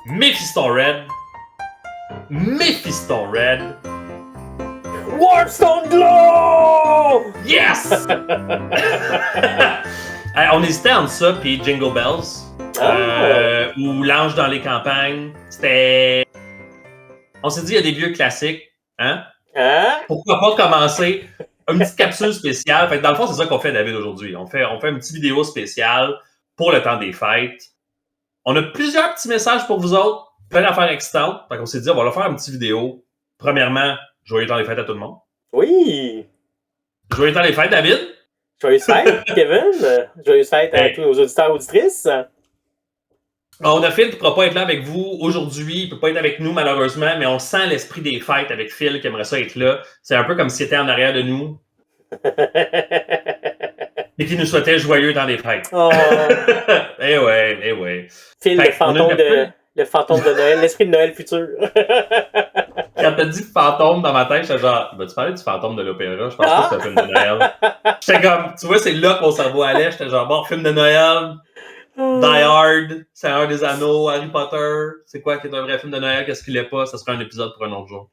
Mephiston Red. Mephiston Red. Warpstone Glow! Yes! On hésitait entre ça puis Jingle Bells. Ou L'Ange dans les campagnes. C'était... On s'est dit, il y a des vieux classiques. Hein? Pourquoi pas commencer une petite capsule spéciale? Fait que dans le fond, c'est ça qu'on fait, David, aujourd'hui. On fait une petite vidéo spéciale pour le temps des fêtes. On a plusieurs petits messages pour vous autres. Plein d'affaires excitantes. Fait qu'on s'est dit, on va leur faire une petite vidéo. Premièrement, joyeux temps des fêtes à tout le monde. Oui! Joyeux temps des fêtes, David. Joyeuses fêtes, Kevin. Joyeuses fêtes à tous nos auditeurs et auditrices. On a Phil qui ne pourra pas être là avec vous aujourd'hui. Il ne peut pas être avec nous, malheureusement, mais on sent l'esprit des fêtes avec Phil qui aimerait ça être là. C'est un peu comme s'il était en arrière de nous. Et qui nous souhaitait joyeux temps des fêtes. Oh. Eh ouais. Phil, le fantôme de Noël, l'esprit de Noël futur. Quand t'as dit fantôme dans ma tête, j'étais genre, vas-tu parler du fantôme de l'opéra? Je pense pas que c'est un film de Noël. J'étais comme, tu vois, c'est là que mon cerveau allait. J'étais genre, bon, film de Noël, Die Hard, Seigneur des Anneaux, Harry Potter. C'est quoi qui est un vrai film de Noël? Qu'est-ce qu'il est pas? Ça sera un épisode pour un autre jour.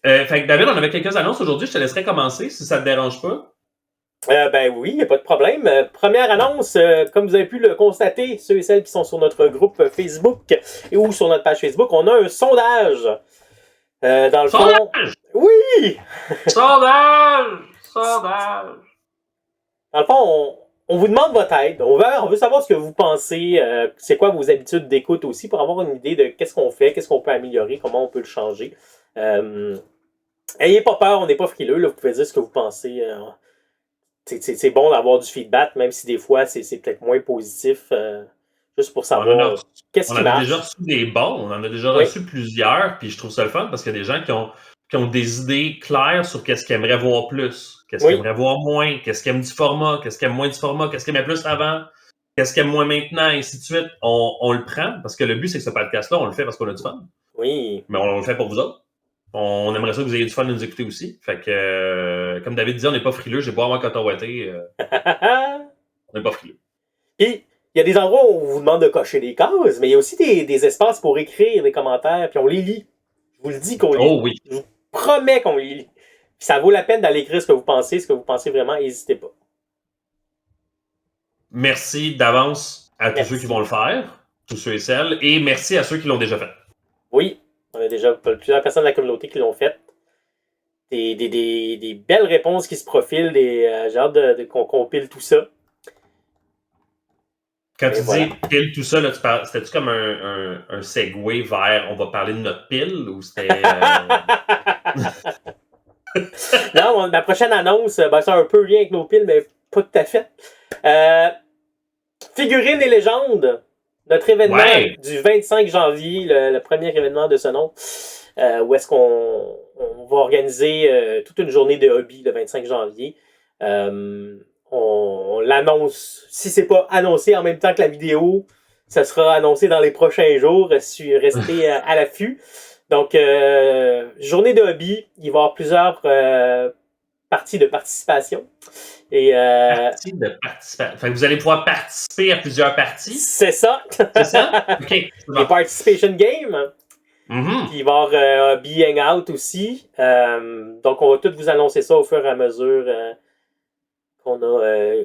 Fait que David, on avait quelques annonces aujourd'hui. Je te laisserai commencer si ça te dérange pas. Ben oui, il n'y a pas de problème. Première annonce, comme vous avez pu le constater, ceux et celles qui sont sur notre groupe Facebook ou sur notre page Facebook, on a un sondage. Dans le fond... Oui! Sondage! Dans le fond, on vous demande votre aide. On veut savoir ce que vous pensez, c'est quoi vos habitudes d'écoute aussi, pour avoir une idée de qu'est-ce qu'on fait, qu'est-ce qu'on peut améliorer, comment on peut le changer. Ayez pas peur, on n'est pas frileux, là, vous pouvez dire ce que vous pensez. C'est bon d'avoir du feedback, même si des fois c'est peut-être moins positif, juste pour savoir qu'est-ce qui marche. On en a déjà reçu des bons, on en a déjà reçu plusieurs, puis je trouve ça le fun parce qu'il y a des gens qui ont des idées claires sur qu'est-ce qu'ils aimeraient voir plus, qu'est-ce qu'ils aimeraient voir moins, qu'est-ce qu'ils aiment du format, qu'est-ce qu'ils aiment moins du format, qu'est-ce qu'ils aimaient plus avant, qu'est-ce qu'ils aiment moins maintenant, et ainsi de suite. On le prend parce que le but, c'est que ce podcast-là, on le fait parce qu'on a du fun. Oui. Mais on le fait pour vous autres. On aimerait ça que vous ayez du fun de nous écouter aussi. Fait que, comme David disait, on n'est pas frileux. J'ai beau avoir coton-ouaté. On n'est pas frileux. Puis, il y a des endroits où on vous demande de cocher des cases, mais il y a aussi des espaces pour écrire des commentaires, puis on les lit. Je vous le dis qu'on les lit. Oh oui. Je vous promets qu'on les lit. Puis ça vaut la peine d'aller écrire ce que vous pensez vraiment, n'hésitez pas. Merci d'avance à tous ceux qui vont le faire, tous ceux et celles, et merci à ceux qui l'ont déjà fait. Oui, on a déjà plusieurs personnes de la communauté qui l'ont fait. Des belles réponses qui se profilent, j'ai hâte qu'on compile tout ça. Quand tu dis pile tout ça, là, c'était-tu comme un segue vers on va parler de notre pile ou c'était. Non, ma prochaine annonce, c'est un peu lien avec nos piles, mais pas tout à fait. Figurines et légendes, notre événement du 25 janvier, le premier événement de ce nom, où est-ce qu'on va organiser toute une journée de hobby le 25 janvier. On l'annonce, si c'est pas annoncé en même temps que la vidéo, ça sera annoncé dans les prochains jours. Restez à l'affût. Donc, journée de hobby, il va y avoir plusieurs parties de participation. Partie de participation. Fait que vous allez pouvoir participer à plusieurs parties. C'est ça. C'est ça? OK. Les participation games. Mm-hmm. Puis il va y avoir hobby hangout aussi. Donc, on va tout vous annoncer ça au fur et à mesure qu'on a.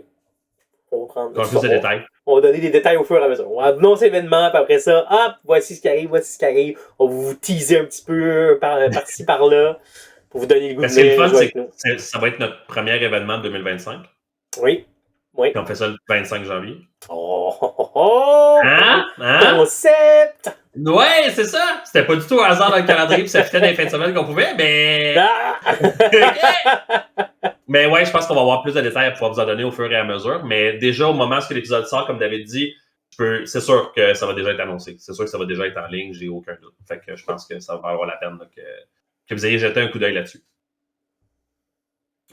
On va prendre plus de détails. On va donner des détails au fur et à mesure. On va annoncer l'événement, puis après ça, hop, voici ce qui arrive. On va vous teaser un petit peu par-ci, par-là, pour vous donner le goût de venir jouer avec nous. Ça va être notre premier événement de 2025. Oui. Puis on fait ça le 25 janvier. Concept! Ouais, c'est ça! C'était pas du tout au hasard dans le calendrier, puis ça fitait dans les fins de semaine qu'on pouvait, mais... Mais ouais, je pense qu'on va avoir plus de détails à pouvoir vous en donner au fur et à mesure. Mais déjà, au moment où l'épisode sort, comme David dit, c'est sûr que ça va déjà être annoncé. C'est sûr que ça va déjà être en ligne, j'ai aucun doute. Fait que je pense que ça va avoir la peine là, que vous ayez jeté un coup d'œil là-dessus.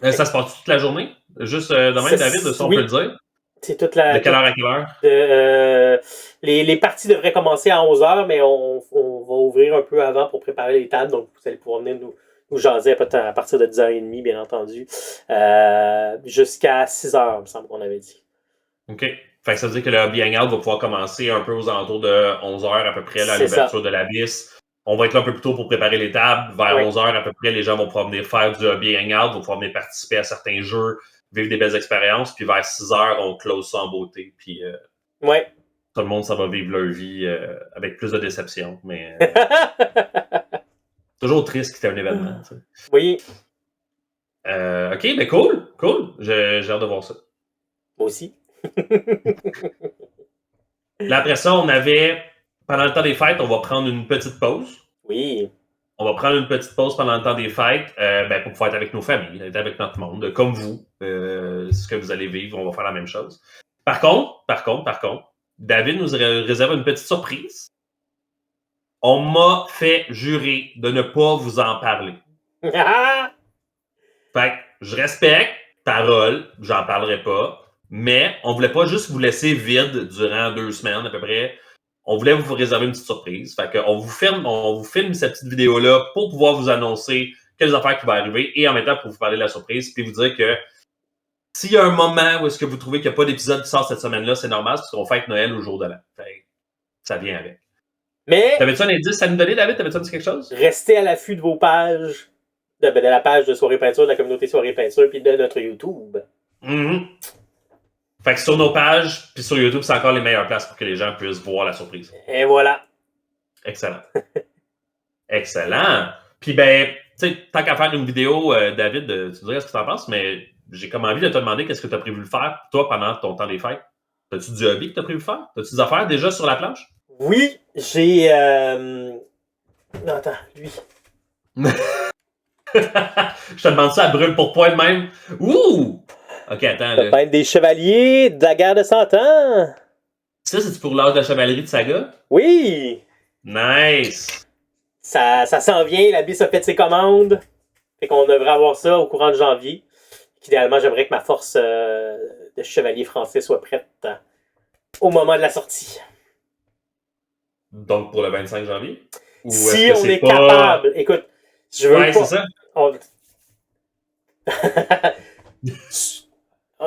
Ça se passe toute la journée? Juste demain, David, ça on peut le dire? C'est toute la... De quelle heure à quelle heure? Les parties devraient commencer à 11h, mais on va ouvrir un peu avant pour préparer les tables. Donc, vous allez pouvoir venir nous jaser à partir de 10h30, bien entendu, jusqu'à 6h, il me semble qu'on avait dit. OK. Fait que ça veut dire que le Hobby Hangout va pouvoir commencer un peu aux alentours de 11h à peu près, là, à l'ouverture de l'Abysse. On va être là un peu plus tôt pour préparer les tables. Vers 11h à peu près, les gens vont pouvoir venir faire du Hobby Hangout, vont pouvoir venir participer à certains jeux, vivre des belles expériences. Puis vers 6h, on close ça en beauté. Puis tout le monde, ça va vivre leur vie avec plus de déception. Mais toujours triste qu'il y ait un événement. Tu sais. Oui. OK, mais cool. J'ai hâte de voir ça. Moi aussi. Là, après ça, on avait, pendant le temps des fêtes, on va prendre une petite pause. Oui. On va prendre une petite pause pendant le temps des fêtes pour pouvoir être avec nos familles, être avec notre monde, comme vous. Ce que vous allez vivre, on va faire la même chose. Par contre, David nous réserve une petite surprise. On m'a fait jurer de ne pas vous en parler. Fait que je respecte, parole, j'en parlerai pas, mais on voulait pas juste vous laisser vide durant 2 semaines à peu près. On voulait vous réserver une petite surprise. Fait qu'on vous filme cette petite vidéo-là pour pouvoir vous annoncer quelles affaires qui vont arriver et en même temps pour vous parler de la surprise puis vous dire que s'il y a un moment où est-ce que vous trouvez qu'il n'y a pas d'épisode qui sort cette semaine-là, c'est normal parce qu'on fête Noël au jour de l'an. Fait ça vient avec. Mais t'avais-tu un indice à nous donner, David? T'avais-tu dit quelque chose? Restez à l'affût de vos pages, de la page de Soirée Peinture, de la communauté Soirée Peinture, puis de notre YouTube. Fait que sur nos pages, puis sur YouTube, c'est encore les meilleures places pour que les gens puissent voir la surprise. Et voilà. Excellent. Excellent. Puis ben, tu sais, tant qu'à faire une vidéo, David, tu me dirais ce que tu en penses, mais j'ai comme envie de te demander qu'est-ce que tu as prévu de faire, toi, pendant ton temps des fêtes. As-tu du hobby que tu as prévu de faire? As-tu des affaires déjà sur la planche? Oui, j'ai... Non, attends, lui. Je te demande ça à brûle pour point de même. Ouh! OK, attends. Là. Peindre des chevaliers de la guerre de 100 ans. Ça, c'est pour l'âge de la chevalerie de Saga? Oui! Nice! Ça s'en vient, la BIS a fait ses commandes. Fait qu'on devrait avoir ça au courant de janvier. Idéalement, j'aimerais que ma force de chevalier français soit prête au moment de la sortie. Donc pour le 25 janvier? Ou si on est capable. Écoute, je veux pas... c'est ça.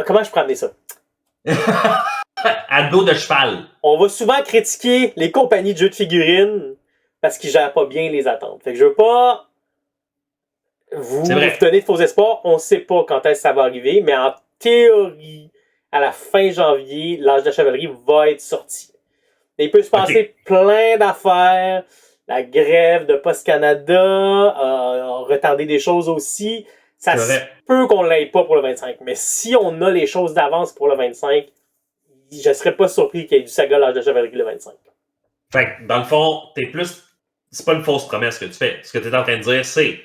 Comment je peux amener ça? À dos de cheval. On va souvent critiquer les compagnies de jeux de figurines parce qu'ils gèrent pas bien les attentes. Fait que je veux pas vous donner de faux espoirs. On sait pas quand est-ce que ça va arriver, mais en théorie, à la fin janvier, l'âge de la chevalerie va être sorti. Et il peut se passer plein d'affaires. La grève de Post Canada a retardé des choses aussi. Ça se peut qu'on ne l'ait pas pour le 25. Mais si on a les choses d'avance pour le 25, je ne serais pas surpris qu'il y ait du Saga l'âge de chevalerie le 25. Fait que, dans le fond, t'es plus... C'est pas une fausse promesse que tu fais. Ce que tu es en train de dire, c'est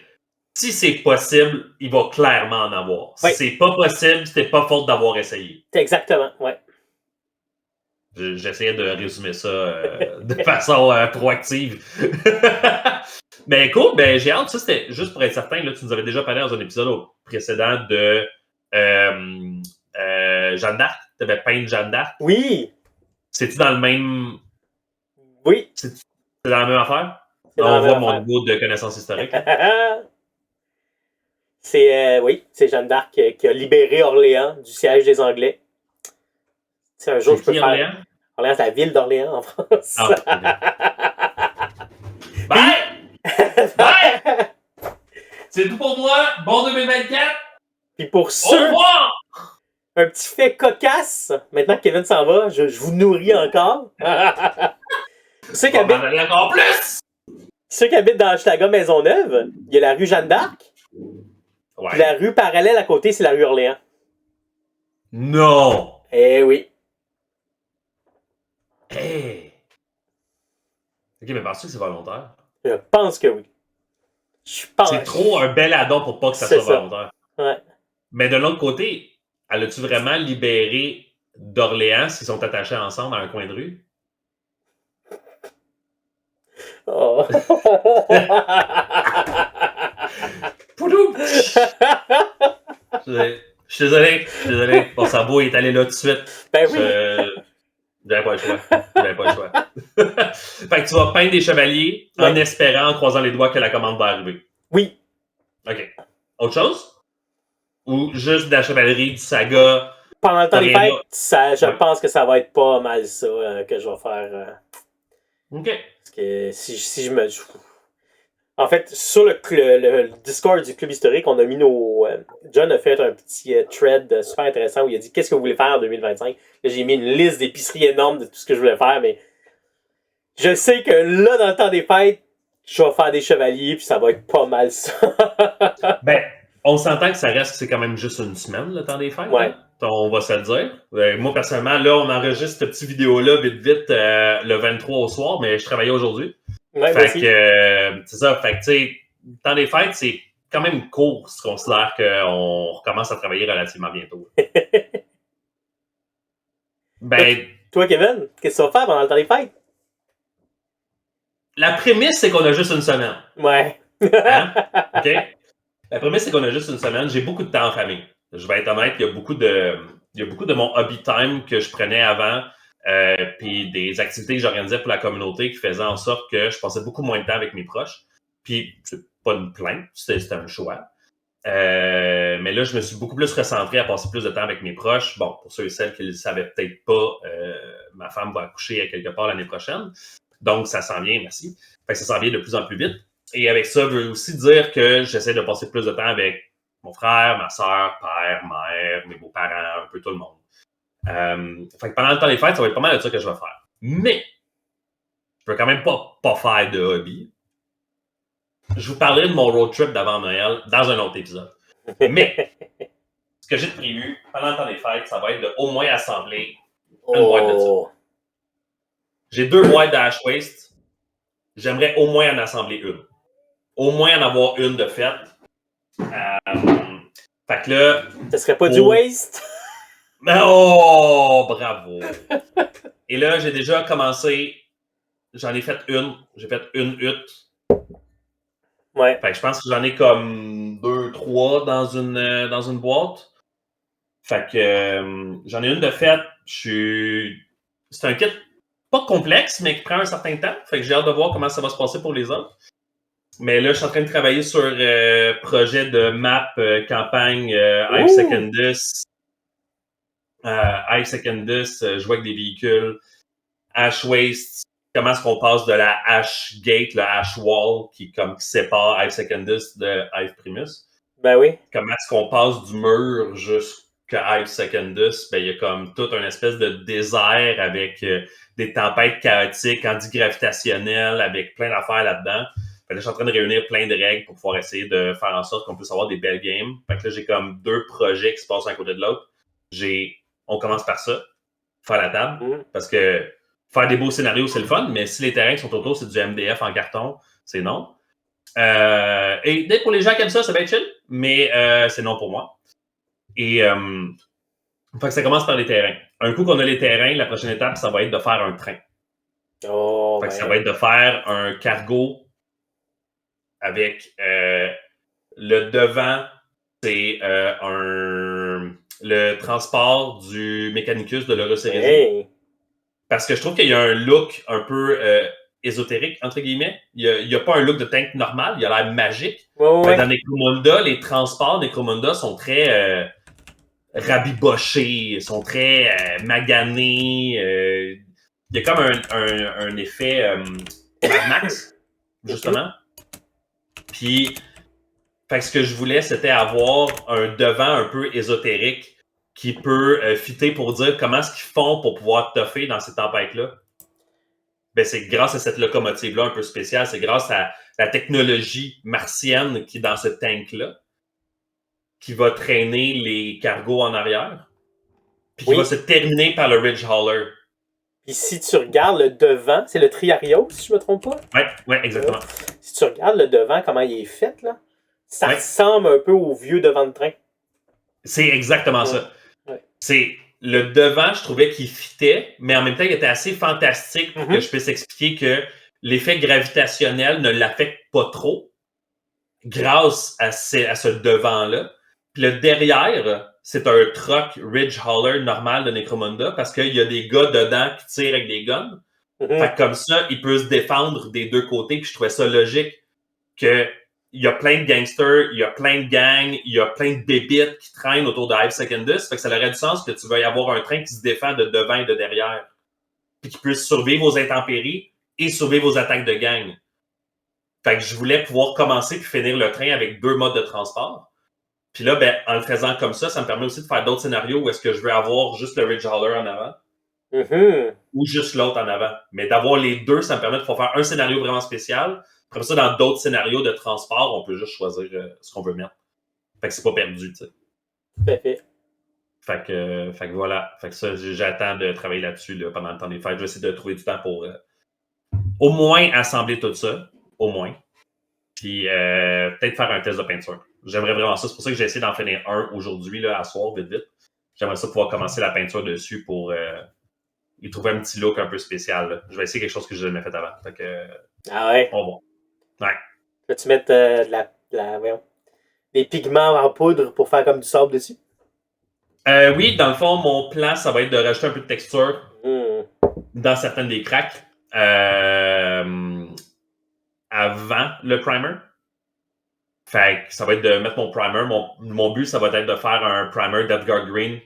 si c'est possible, il va clairement en avoir. Si c'est pas possible, c'était pas faute d'avoir essayé. Exactement, ouais. J'essayais de résumer ça de façon proactive. Mais cool, ben j'ai hâte. Ça, c'était juste pour être certain. Là, tu nous avais déjà parlé dans un épisode précédent de Jeanne d'Arc. Tu avais peint Jeanne d'Arc. Oui. C'est-tu dans le même... Oui. C'est dans la même affaire? On voit mon niveau de connaissance historique. Oui, c'est Jeanne d'Arc qui a libéré Orléans du siège des Anglais. C'est un jour, je peux faire... Orléans, c'est la ville d'Orléans en France. Bye! Bye! C'est tout pour moi. Bon 2024. Puis pour ceux... Au revoir! Un petit fait cocasse. Maintenant que Kevin s'en va, je vous nourris encore. Ceux qui habitent... encore plus! Ceux qui habitent dans Hochelaga Maisonneuve, il y a la rue Jeanne d'Arc. Ouais. Puis la rue parallèle à côté, c'est la rue Orléans. Non! Eh oui. Hey! Ok, mais penses-tu que c'est volontaire? Je pense que oui. C'est trop un bel addon pour pas que ça soit volontaire. Ouais. Mais de l'autre côté, elle a-tu vraiment libéré d'Orléans s'ils sont attachés ensemble à un coin de rue? Oh. Poudou! Je suis désolé. Mon cerveau est allé là tout de suite. Ben oui. J'avais pas le choix. Fait que tu vas peindre des chevaliers en espérant, en croisant les doigts que la commande va arriver. Oui. OK. Autre chose? Ou juste de la chevalerie, du saga, Pendant le temps des fêtes, je pense que ça va être pas mal ça que je vais faire. OK. Parce que si je me... En fait, sur le Discord du Club Historique, on a mis John a fait un petit thread super intéressant où il a dit « Qu'est-ce que vous voulez faire en 2025? » Là, j'ai mis une liste d'épiceries énorme de tout ce que je voulais faire, mais je sais que là, dans le temps des fêtes, je vais faire des chevaliers, puis ça va être pas mal ça. Ben, on s'entend que ça reste, c'est quand même juste une semaine, le temps des fêtes. Ouais. Hein? On va se le dire. Moi, personnellement, là, on enregistre cette petite vidéo-là vite, le 23 au soir, mais je travaillais aujourd'hui. Ouais, fait que, c'est ça. Fait que, tu sais, le temps des fêtes, c'est quand même court si tu considères qu'on recommence à travailler relativement bientôt. Ben. Toi, Kevin, qu'est-ce que tu vas faire pendant le temps des fêtes? La prémisse, c'est qu'on a juste une semaine. Ouais. Hein? OK? La prémisse, c'est qu'on a juste une semaine. J'ai beaucoup de temps en famille. Je vais être honnête, il y a beaucoup de mon hobby time que je prenais avant, puis des activités que j'organisais pour la communauté qui faisaient en sorte que je passais beaucoup moins de temps avec mes proches. Puis, c'est pas une plainte, c'était un choix. Mais là, je me suis beaucoup plus recentré à passer plus de temps avec mes proches. Bon, pour ceux et celles qui ne le savaient peut-être pas, ma femme va accoucher à quelque part l'année prochaine. Donc, ça s'en vient, merci. Fait que ça s'en vient de plus en plus vite. Et avec ça, veut aussi dire que j'essaie de passer plus de temps avec mon frère, ma soeur, père, mère, mes beaux-parents, un peu tout le monde. Fait que pendant le temps des fêtes, ça va être pas mal de ça que je vais faire. Mais, je peux quand même pas faire de hobby. Je vous parlerai de mon road trip d'avant Noël dans un autre épisode. Mais, ce que j'ai prévu pendant le temps des fêtes, ça va être de au moins assembler une boîte de ça. J'ai 2 boîtes de Ash Waste. J'aimerais au moins en assembler une. Au moins en avoir une de faite. Fait que là... Ce serait pas du waste? Mais oh, bravo! Et là, j'ai déjà commencé. J'en ai fait une. J'ai fait une hutte. Ouais. Fait que je pense que j'en ai comme 2, 3 dans une boîte. Fait que j'en ai une de faite. C'est un kit pas complexe, mais qui prend un certain temps. Fait que j'ai hâte de voir comment ça va se passer pour les autres. Mais là, je suis en train de travailler sur projet de map, campagne, Hive Secondus. Hive Secondus, jouer avec des véhicules. Ash Waste, comment est-ce qu'on passe de la Ash Gate, le Ash Wall, qui sépare Hive Secondus de Hive Primus. Ben oui. Comment est-ce qu'on passe du mur jusqu'à Hive Secondus? Ben, il y a comme tout un espèce de désert avec des tempêtes chaotiques, antigravitationnelles, avec plein d'affaires là-dedans. Fait que là, je suis en train de réunir plein de règles pour pouvoir essayer de faire en sorte qu'on puisse avoir des belles games. Fait que là, j'ai comme 2 projets qui se passent un côté de l'autre. On commence par ça, faire la table, parce que faire des beaux scénarios, c'est le fun, mais si les terrains qui sont autour, c'est du MDF en carton, c'est non. Et dès pour les gens qui aiment ça, c'est bien chill, mais c'est non pour moi. Et fait que ça commence par les terrains. Un coup qu'on a les terrains, la prochaine étape, ça va être de faire un train. Fait que ça va être de faire un cargo avec le devant, c'est le transport du Mechanicus de l'Horus Heresy. Hey. Parce que je trouve qu'il y a un look un peu ésotérique, entre guillemets. Il n'y a pas un look de tank normal, il a l'air magique. Ouais. Dans Necromunda, les transports Necromunda sont très rabibochés, sont très maganés. Il y a comme un effet Mad Max, justement. Puis, fait que ce que je voulais, c'était avoir un devant un peu ésotérique qui peut fitter pour dire comment est-ce qu'ils font pour pouvoir toffer dans ces tempêtes-là. Ben, c'est grâce à cette locomotive-là un peu spéciale, c'est grâce à la technologie martienne qui est dans ce tank-là, qui va traîner les cargos en arrière, puis qui va se terminer par le Ridge Hauler. Puis si tu regardes le devant, c'est le Triarios, si je ne me trompe pas? Oui, exactement. Si tu regardes le devant, comment il est fait, là, ça ressemble un peu au vieux devant de train. C'est exactement ça. C'est le devant, je trouvais qu'il fitait, mais en même temps, il était assez fantastique pour que je puisse expliquer que l'effet gravitationnel ne l'affecte pas trop grâce à ce devant-là. Puis le derrière, c'est un truck Ridge Hauler normal de Necromunda parce qu'il y a des gars dedans qui tirent avec des guns. Fait que comme ça, il peut se défendre des deux côtés. Puis je trouvais ça logique que il y a plein de gangsters, il y a plein de gangs, il y a plein de bébites qui traînent autour de Hive Secondus. Fait que ça aurait du sens que tu veuilles avoir un train qui se défend de devant et de derrière. Puis qui puisse survivre aux intempéries et survivre aux attaques de gang. Fait que je voulais pouvoir commencer puis finir le train avec 2 modes de transport. Puis là, ben, en le faisant comme ça me permet aussi de faire d'autres scénarios où est-ce que je veux avoir juste le Ridge Hauler en avant ou juste l'autre en avant. Mais d'avoir les deux, ça me permet de pouvoir faire un scénario vraiment spécial. Après ça, dans d'autres scénarios de transport, on peut juste choisir ce qu'on veut mettre. Fait que c'est pas perdu, tu sais. Tout à fait. Fait que voilà. Fait que ça, j'attends de travailler là-dessus là, pendant le temps des fêtes. Je vais essayer de trouver du temps pour au moins assembler tout ça. Au moins. Puis peut-être faire un test de peinture. J'aimerais vraiment ça. C'est pour ça que j'ai essayé d'en finir un aujourd'hui, là, à soir, vite, vite. J'aimerais ça pouvoir commencer la peinture dessus pour y trouver un petit look un peu spécial. Là. Je vais essayer quelque chose que je n'ai jamais fait avant. Fait que, ah ouais? On va. Ouais. Vas-tu mettre des pigments en poudre pour faire comme du sable dessus? Oui, dans le fond, mon plan, ça va être de rajouter un peu de texture dans certaines des cracks avant le primer. Fait que ça va être de mettre mon primer. Mon but, ça va être de faire un primer d'Edgar Green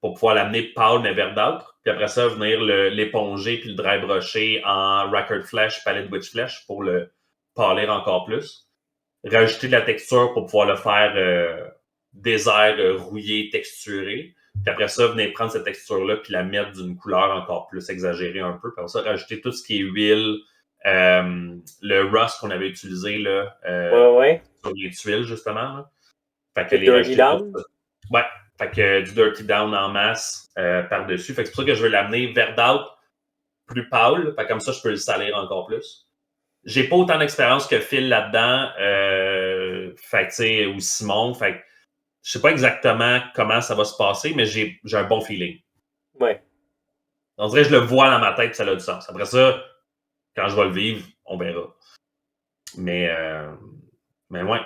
pour pouvoir l'amener pâle mais verdâtre. Puis après ça, venir l'éponger puis le dry brusher en Record Flesh, Palette Witch Flesh pour le pâlir encore plus. Rajouter de la texture pour pouvoir le faire désert rouillé, texturé. Puis après ça, venir prendre cette texture-là puis la mettre d'une couleur encore plus exagérée un peu. Puis après ça, rajouter tout ce qui est huile, le rust qu'on avait utilisé là, sur les tuiles, justement. Là. Fait que les Dirty Down? Ouais. Fait que du Dirty Down en masse par-dessus. Fait que c'est pour ça que je veux l'amener verdâtre, plus pâle. Fait que comme ça, je peux le salir encore plus. J'ai pas autant d'expérience que Phil là-dedans. Fait que, tu sais, ou Simon. Fait que je sais pas exactement comment ça va se passer, mais j'ai un bon feeling. Ouais. On dirait que je le vois dans ma tête, ça a du sens. Après ça, quand je vais le vivre, on verra. Mais ouais.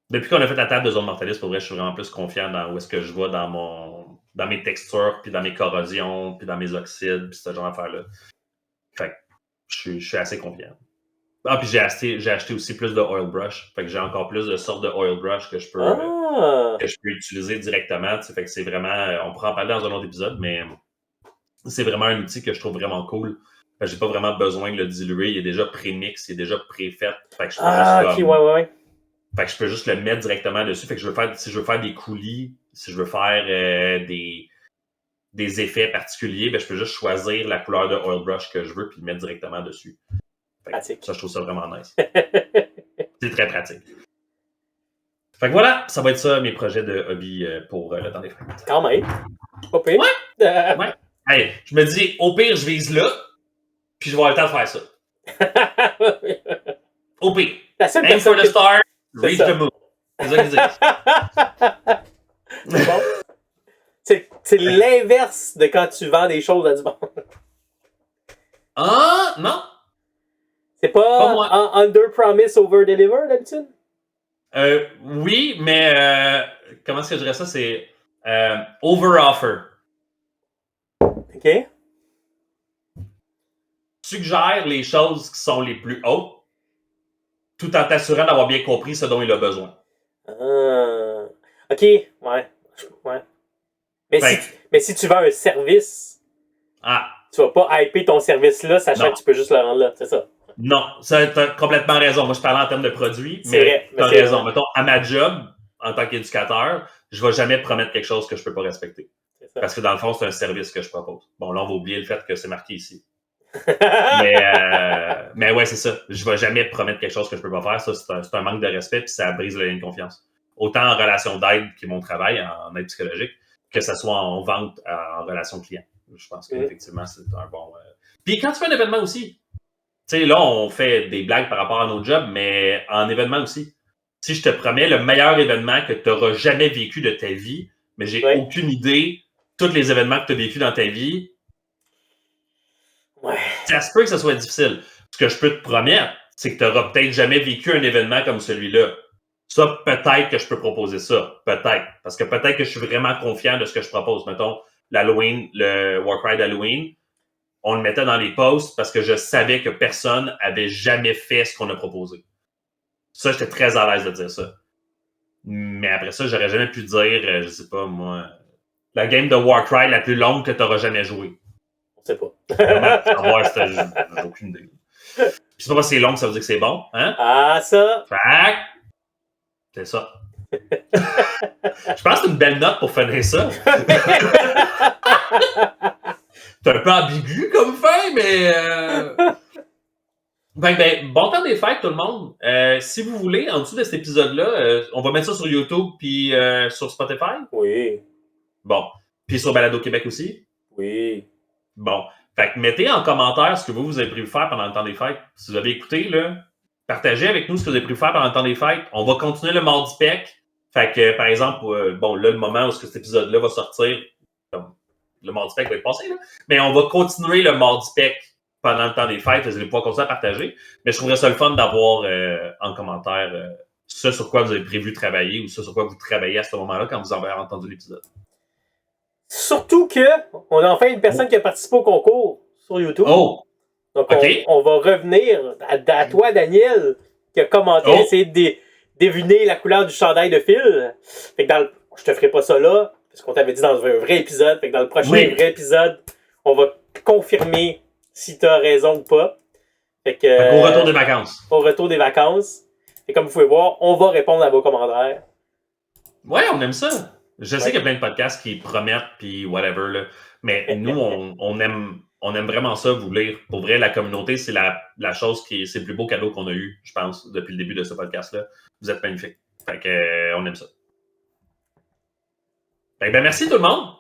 Depuis qu'on a fait la table de Zone Mortalis, pour vrai, je suis vraiment plus confiant dans où est-ce que je vais dans mes textures, puis dans mes corrosions, puis dans mes oxydes, puis ce genre d'affaires-là. Fait que je suis assez confiant. Ah, puis j'ai acheté aussi plus de oil brush. Fait que j'ai encore plus de sortes de oil brush que je peux utiliser directement. Fait que c'est vraiment... On pourra en parler dans un autre épisode, mais c'est vraiment un outil que je trouve vraiment cool. Fait que j'ai pas vraiment besoin de le diluer. Il est déjà pré-mix, il est déjà pré-fait. Fait que je peux ouais. Fait que je peux juste le mettre directement dessus. Fait que si je veux faire des coulis, si je veux faire des effets particuliers, ben je peux juste choisir la couleur de oil brush que je veux puis le mettre directement dessus. Pratique. Ça, je trouve ça vraiment nice. C'est très pratique. Fait que voilà, ça va être ça, mes projets de hobby pour le temps des fêtes. Quand même. Pas pire. Ouais. Hey, je me dis, au pire, je vise là, puis je vais avoir le temps de faire ça. Au pire. Aim for the star, reach the moon. C'est ça qu'ils disent. C'est bon. C'est l'inverse de quand tu vends des choses à du monde. Ah, non. C'est pas under promise, over deliver d'habitude? Oui, mais comment est-ce que je dirais ça? C'est over offer. OK. Suggère les choses qui sont les plus hautes, tout en t'assurant d'avoir bien compris ce dont il a besoin. OK, ouais. Mais si tu vends un service, tu vas pas hyper ton service-là, sachant que tu peux juste le rendre là, c'est ça? Non, ça, t'as complètement raison. Moi, je parlais en termes de produits, mais t'as raison. Mettons, à ma job, en tant qu'éducateur, je vais jamais promettre quelque chose que je peux pas respecter. Parce que dans le fond, c'est un service que je propose. Bon, là, on va oublier le fait que c'est marqué ici. mais ouais, c'est ça. Je vais jamais promettre quelque chose que je peux pas faire. Ça, c'est un manque de respect, puis ça brise le lien de confiance. Autant en relation d'aide, qui est mon travail, en aide psychologique, que ce soit en vente, en relation client. Je pense qu'effectivement, c'est un bon... Puis quand tu fais un événement aussi, tu sais, là, on fait des blagues par rapport à nos jobs, mais en événement aussi. Si je te promets le meilleur événement que tu n'auras jamais vécu de ta vie, mais j'ai aucune idée, tous les événements que tu as vécu dans ta vie, ça se peut que ça soit difficile. Ce que je peux te promettre, c'est que tu n'auras peut-être jamais vécu un événement comme celui-là. Ça, peut-être que je peux proposer ça. Peut-être. Parce que peut-être que je suis vraiment confiant de ce que je propose. Mettons, l'Halloween, le Warcry d'Halloween, on le mettait dans les posts parce que je savais que personne avait jamais fait ce qu'on a proposé. Ça, j'étais très à l'aise de dire ça. Mais après ça, j'aurais jamais pu dire, je sais pas, moi, la game de Warcry la plus longue que tu auras jamais jouée. On sait pas. Vraiment, pour savoir, j'ai aucune idée. Puis c'est pas parce que c'est long que ça veut dire que c'est bon, hein? Ah, ça! Fait c'est ça. Je pense que c'est une belle note pour finir ça. C'est un peu ambigu comme fin, mais... Ben, bon temps des fêtes, tout le monde. Si vous voulez, en dessous de cet épisode-là, on va mettre ça sur YouTube puis sur Spotify. Oui. Bon. Puis sur Balado Québec aussi. Oui. Bon. Fait que mettez en commentaire ce que vous avez prévu faire pendant le temps des fêtes. Si vous avez écouté, là, partagez avec nous ce que vous avez prévu faire pendant le temps des fêtes. On va continuer le Mardi Pec. Fait que, par exemple, bon, là, le moment où cet épisode-là va sortir, le Mardi Pec va être passé, là. Mais on va continuer le Mardi Pec pendant le temps des fêtes. Vous allez pouvoir continuer à partager. Mais je trouverais ça le fun d'avoir en commentaire ce sur quoi vous avez prévu travailler ou ce sur quoi vous travaillez à ce moment-là quand vous avez entendu l'épisode. Surtout que on a enfin une personne qui a participé au concours sur YouTube. Oh! Donc, okay. on va revenir à toi, Daniel, qui a commenté, essayer de deviner la couleur du chandail de Phil. Fait que je te ferai pas ça là, parce qu'on t'avait dit dans un vrai épisode. Fait que dans le prochain vrai épisode, on va confirmer si tu as raison ou pas. Fait que, au retour des vacances. Au retour des vacances. Et comme vous pouvez voir, on va répondre à vos commentaires. Ouais, on aime ça. Je sais qu'il y a plein de podcasts qui promettent, puis whatever, là. Mais nous, on aime vraiment ça, vous lire. Pour vrai, la communauté, c'est la chose c'est le plus beau cadeau qu'on a eu, je pense, depuis le début de ce podcast-là. Vous êtes magnifiques. Fait que, on aime ça. Fait que, ben, merci tout le monde.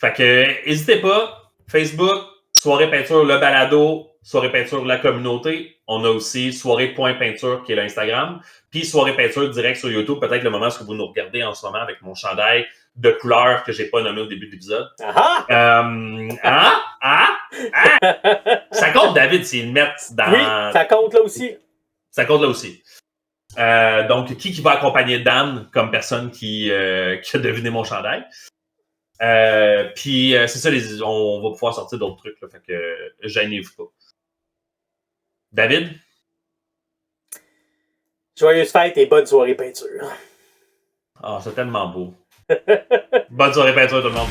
Fait que, n'hésitez pas. Facebook, Soirée Peinture, le balado, Soirée Peinture, la communauté. On a aussi Soirée.peinture qui est l'Instagram. Puis Soirée Peinture direct sur YouTube. Peut-être le moment où vous nous regardez en ce moment avec mon chandail de couleur que j'ai pas nommé au début de l'épisode. Ça compte, David, s'ils le mettent dans... Oui, ça compte là aussi. Ça compte là aussi. Donc, qui va accompagner Dan comme personne qui a deviné mon chandail? Puis, c'est ça, on va pouvoir sortir d'autres trucs. Là, fait que gênez-vous pas. David? Joyeuse fête et bonne soirée peinture. Ah, c'est tellement beau. Bonne soirée peinture, tout le monde.